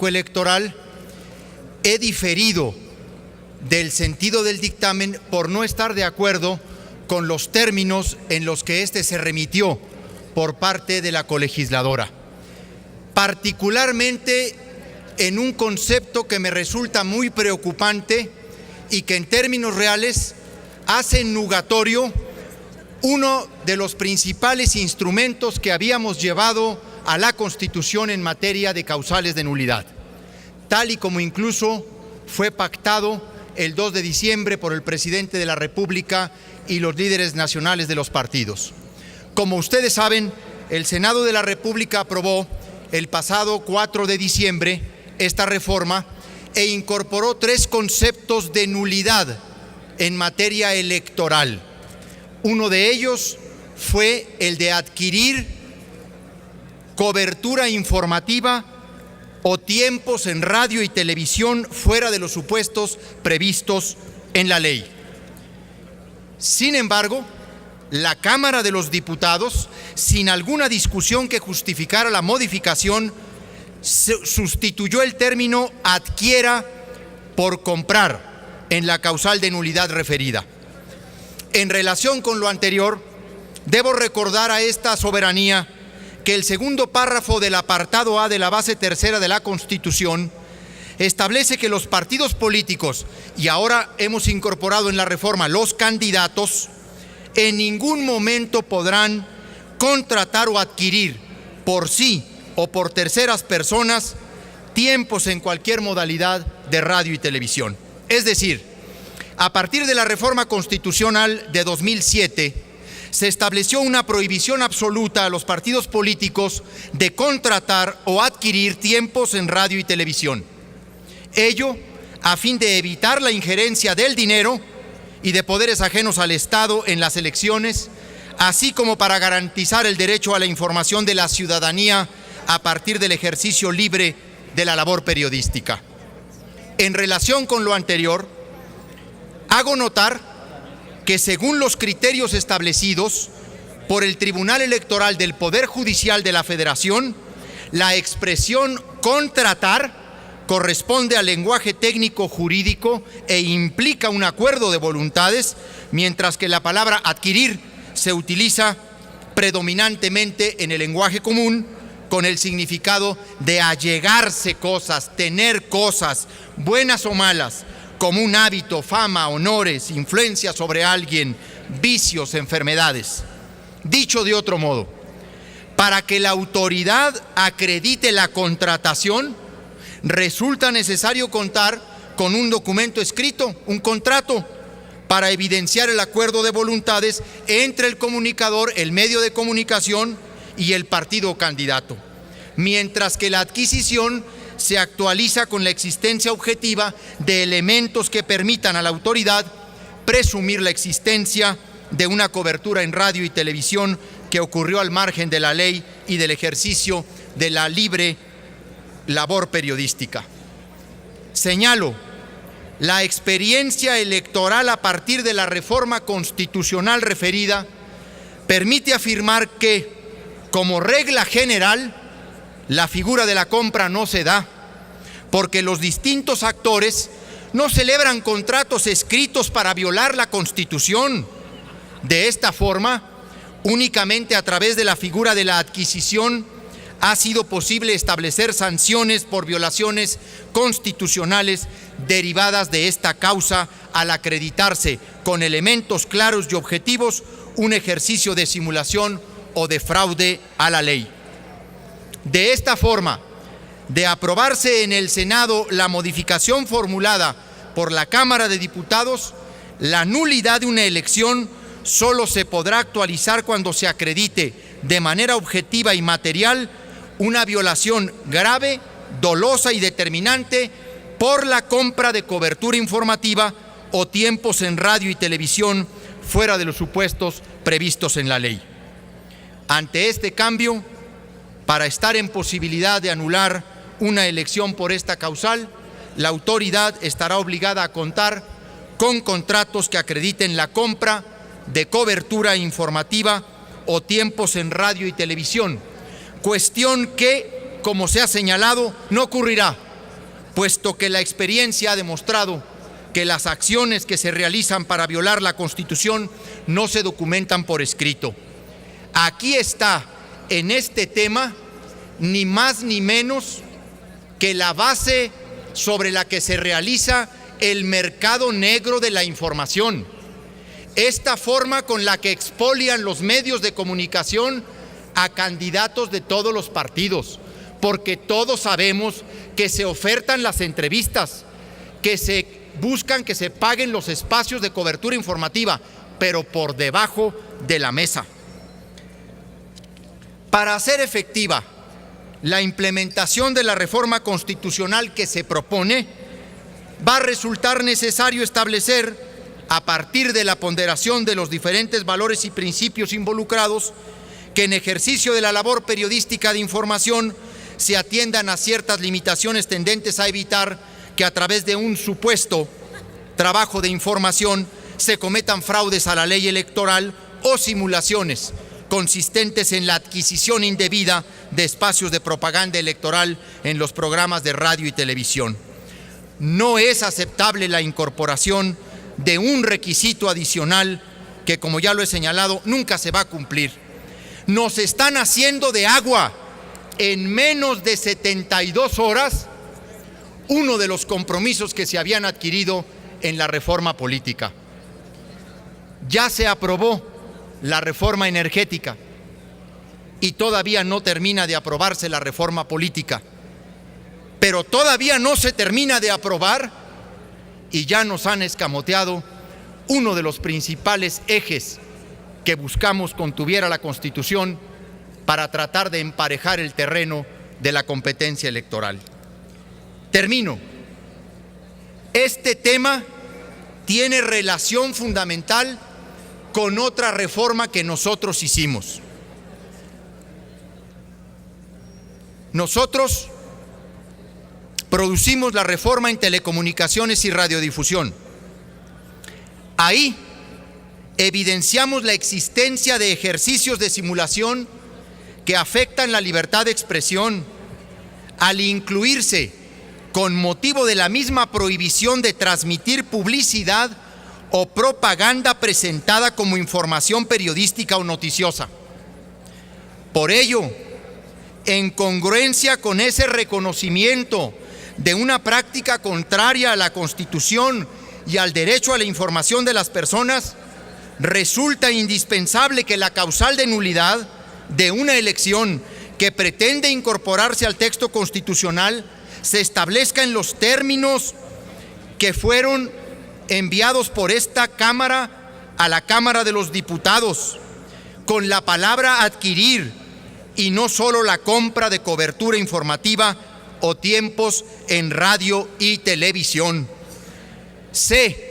Código Electoral, he diferido del sentido del dictamen por no estar de acuerdo con los términos en los que éste se remitió por parte de la colegisladora, particularmente en un concepto que me resulta muy preocupante y que en términos reales hace nugatorio uno de los principales instrumentos que habíamos llevado a la Constitución en materia de causales de nulidad, tal y como incluso fue pactado el 2 de diciembre por el presidente de la República y los líderes nacionales de los partidos. Como ustedes saben, el Senado de la República aprobó el pasado 4 de diciembre esta reforma e incorporó 3 conceptos de nulidad en materia electoral. Uno de ellos fue el de adquirir cobertura informativa o tiempos en radio y televisión fuera de los supuestos previstos en la ley. Sin embargo, la Cámara de los Diputados, sin alguna discusión que justificara la modificación, sustituyó el término adquiera por comprar en la causal de nulidad referida. En relación con lo anterior, debo recordar a esta soberanía que el segundo párrafo del apartado A de la base tercera de la Constitución establece que los partidos políticos, y ahora hemos incorporado en la reforma los candidatos, en ningún momento podrán contratar o adquirir por sí o por terceras personas tiempos en cualquier modalidad de radio y televisión. Es decir, a partir de la reforma constitucional de 2007, se estableció una prohibición absoluta a los partidos políticos de contratar o adquirir tiempos en radio y televisión. Ello a fin de evitar la injerencia del dinero y de poderes ajenos al Estado en las elecciones, así como para garantizar el derecho a la información de la ciudadanía a partir del ejercicio libre de la labor periodística. En relación con lo anterior, hago notar que según los criterios establecidos por el Tribunal Electoral del Poder Judicial de la Federación, la expresión contratar corresponde al lenguaje técnico jurídico e implica un acuerdo de voluntades, mientras que la palabra adquirir se utiliza predominantemente en el lenguaje común con el significado de allegarse cosas, tener cosas, buenas o malas, como un hábito, fama, honores, influencia sobre alguien, vicios, enfermedades. Dicho de otro modo, para que la autoridad acredite la contratación, resulta necesario contar con un documento escrito, un contrato, para evidenciar el acuerdo de voluntades entre el comunicador, el medio de comunicación y el partido o candidato, mientras que la adquisición se actualiza con la existencia objetiva de elementos que permitan a la autoridad presumir la existencia de una cobertura en radio y televisión que ocurrió al margen de la ley y del ejercicio de la libre labor periodística. Señalo, la experiencia electoral a partir de la reforma constitucional referida permite afirmar que, como regla general, la figura de la compra no se da, porque los distintos actores no celebran contratos escritos para violar la Constitución. De esta forma, únicamente a través de la figura de la adquisición ha sido posible establecer sanciones por violaciones constitucionales derivadas de esta causa al acreditarse con elementos claros y objetivos un ejercicio de simulación o de fraude a la ley. De esta forma, de aprobarse en el Senado la modificación formulada por la Cámara de Diputados, la nulidad de una elección solo se podrá actualizar cuando se acredite de manera objetiva y material una violación grave, dolosa y determinante por la compra de cobertura informativa o tiempos en radio y televisión fuera de los supuestos previstos en la ley. Ante este cambio, para estar en posibilidad de anular una elección por esta causal, la autoridad estará obligada a contar con contratos que acrediten la compra de cobertura informativa o tiempos en radio y televisión, cuestión que, como se ha señalado, no ocurrirá puesto que la experiencia ha demostrado que las acciones que se realizan para violar la Constitución no se documentan por escrito. Aquí está, en este tema, ni más ni menos que la base sobre la que se realiza el mercado negro de la información. Esta forma con la que expolian los medios de comunicación a candidatos de todos los partidos, porque todos sabemos que se ofertan las entrevistas, que se buscan que se paguen los espacios de cobertura informativa, pero por debajo de la mesa. Para hacer efectiva la implementación de la reforma constitucional que se propone, va a resultar necesario establecer, a partir de la ponderación de los diferentes valores y principios involucrados, que en ejercicio de la labor periodística de información se atiendan a ciertas limitaciones tendentes a evitar que a través de un supuesto trabajo de información se cometan fraudes a la ley electoral o simulaciones consistentes en la adquisición indebida de espacios de propaganda electoral en los programas de radio y televisión. No es aceptable la incorporación de un requisito adicional que, como ya lo he señalado, nunca se va a cumplir. Nos están haciendo de agua en menos de 72 horas uno de los compromisos que se habían adquirido en la reforma política. Ya se aprobó la reforma energética y todavía no termina de aprobarse la reforma política, pero todavía no se termina de aprobar y ya nos han escamoteado uno de los principales ejes que buscamos contuviera la Constitución para tratar de emparejar el terreno de la competencia electoral. Termino. Este tema tiene relación fundamental con otra reforma que nosotros hicimos. Nosotros producimos la reforma en telecomunicaciones y radiodifusión. Ahí evidenciamos la existencia de ejercicios de simulación que afectan la libertad de expresión al incluirse, con motivo de la misma prohibición de transmitir publicidad o propaganda presentada como información periodística o noticiosa. Por ello, en congruencia con ese reconocimiento de una práctica contraria a la Constitución y al derecho a la información de las personas, resulta indispensable que la causal de nulidad de una elección que pretende incorporarse al texto constitucional se establezca en los términos que fueron enviados por esta Cámara a la Cámara de los Diputados, con la palabra adquirir y no solo la compra de cobertura informativa o tiempos en radio y televisión. Sé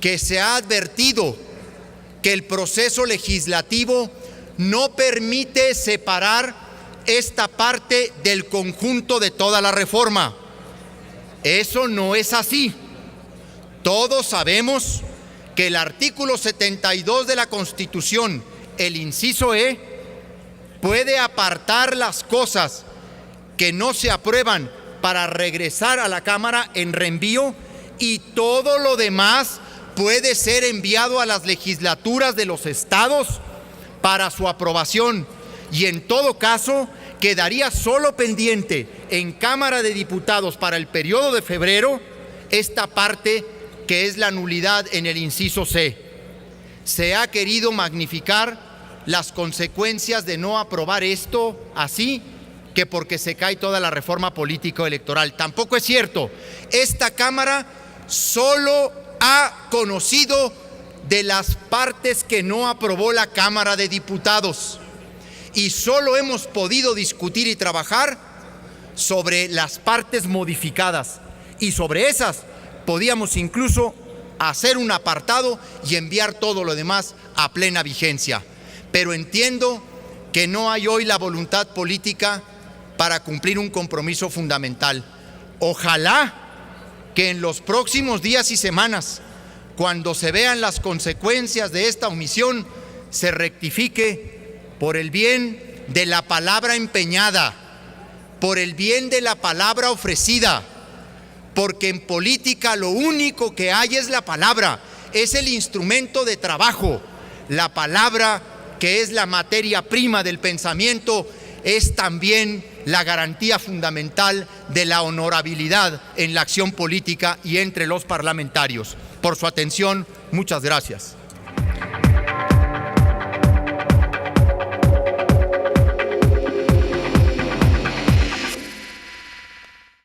que se ha advertido que el proceso legislativo no permite separar esta parte del conjunto de toda la reforma. Eso no es así. Todos sabemos que el artículo 72 de la Constitución, el inciso E, puede apartar las cosas que no se aprueban para regresar a la Cámara en reenvío, y todo lo demás puede ser enviado a las legislaturas de los estados para su aprobación, y en todo caso quedaría solo pendiente en Cámara de Diputados para el periodo de febrero esta parte que es la nulidad en el inciso C. Se ha querido magnificar las consecuencias de no aprobar esto así, que porque se cae toda la reforma político-electoral. Tampoco es cierto. Esta Cámara solo ha conocido de las partes que no aprobó la Cámara de Diputados, y solo hemos podido discutir y trabajar sobre las partes modificadas, y sobre esas podíamos incluso hacer un apartado y enviar todo lo demás a plena vigencia. Pero entiendo que no hay hoy la voluntad política para cumplir un compromiso fundamental. Ojalá que en los próximos días y semanas, cuando se vean las consecuencias de esta omisión, se rectifique por el bien de la palabra empeñada, por el bien de la palabra ofrecida, porque en política lo único que hay es la palabra, es el instrumento de trabajo. La palabra, que es la materia prima del pensamiento, es también la garantía fundamental de la honorabilidad en la acción política y entre los parlamentarios. Por su atención, muchas gracias.